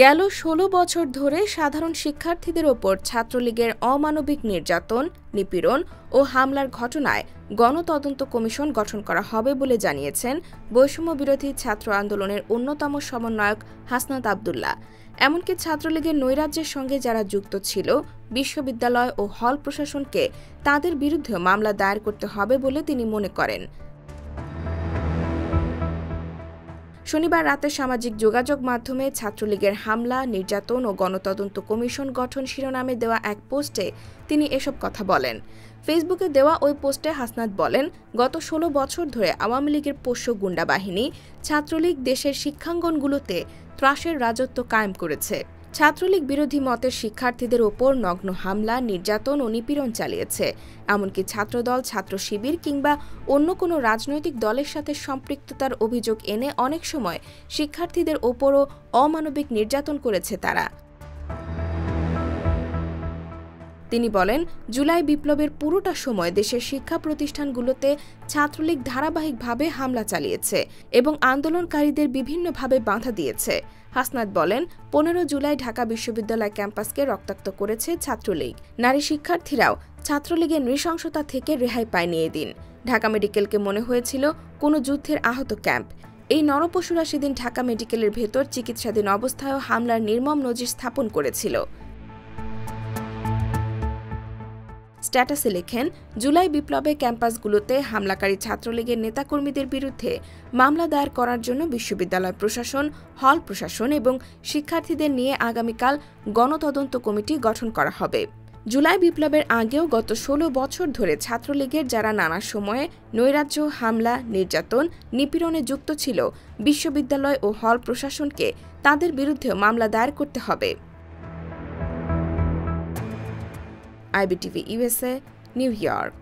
গেল ১৬ বছর ধরে সাধারণ শিক্ষার্থীদের ওপর ছাত্রলীগের অমানবিক নির্যাতন, নিপীড়ন ও হামলার ঘটনায় গণতদন্ত কমিশন গঠন করা হবে বলে জানিয়েছেন বৈষম্যবিরোধী ছাত্র আন্দোলনের অন্যতম সমন্বয়ক হাসনাত আব্দুল্লাহ। এমনকি ছাত্রলীগের নৈরাজ্যের সঙ্গে যারা যুক্ত ছিল, বিশ্ববিদ্যালয় ও হল প্রশাসনকে তাদের বিরুদ্ধে মামলা দায়ের করতে হবে বলে তিনি মনে করেন। শনিবার রাতে সামাজিক যোগাযোগ মাধ্যমে ছাত্রলীগের হামলা, নির্যাতন ও গণতদন্ত কমিশন গঠন শিরোনামে দেওয়া এক পোস্টে তিনি এসব কথা বলেন। ফেসবুকে দেওয়া ওই পোস্টে হাসনাত বলেন, গত ১৬ বছর ধরে আওয়ামী লীগের পোষ্য গুন্ডা বাহিনী ছাত্রলীগ দেশের শিক্ষাঙ্গনগুলোতে ত্রাসের রাজত্ব কায়েম করেছে। ছাত্রলীগ বিরোধী মতের শিক্ষার্থীদের ওপর নগ্ন হামলা, নির্যাতন ও নিপীড়ন চালিয়েছে। এমনকি ছাত্রদল, ছাত্র শিবির কিংবা অন্য কোনো রাজনৈতিক দলের সাথে সম্পৃক্ততার অভিযোগ এনে অনেক সময় শিক্ষার্থীদের ওপরও অমানবিক নির্যাতন করেছে তারা। তিনি বলেন, জুলাই বিপ্লবের পুরোটা সময় দেশের শিক্ষা প্রতিষ্ঠানগুলোতে ছাত্রলীগ ধারাবাহিকভাবে হামলা চালিয়েছে এবং আন্দোলনকারীদের বিভিন্নভাবে বাধা দিয়েছে। হাসনাত বলেন, ১৫ জুলাই ঢাকা বিশ্ববিদ্যালয় ক্যাম্পাসকে রক্তাক্ত করেছে ছাত্রলীগ। নারী শিক্ষার্থীরাও ছাত্রলীগের নৃশংসতা থেকে রেহাই পায়নি এদিন। ঢাকা মেডিকেলকে মনে হয়েছিল কোনো যুদ্ধের আহত ক্যাম্প। এই নরপশুরা সেদিন ঢাকা মেডিকেলের ভেতর চিকিৎসাধীন অবস্থায়ও হামলার নির্মম নজির স্থাপন করেছিল। স্ট্যাটাসে লেখেন, জুলাই বিপ্লবে ক্যাম্পাসগুলোতে হামলাকারী ছাত্রলীগের নেতাকর্মীদের বিরুদ্ধে মামলা দায়ের করার জন্য বিশ্ববিদ্যালয় প্রশাসন, হল প্রশাসন এবং শিক্ষার্থীদের নিয়ে আগামীকাল গণতদন্ত কমিটি গঠন করা হবে। জুলাই বিপ্লবের আগেও গত ১৬ বছর ধরে ছাত্রলীগের যারা নানা সময়ে নৈরাজ্য, হামলা, নির্যাতন, নিপীড়নে যুক্ত ছিল, বিশ্ববিদ্যালয় ও হল প্রশাসনকে তাদের বিরুদ্ধে মামলা দায়ের করতে হবে। IBTV USA, New York।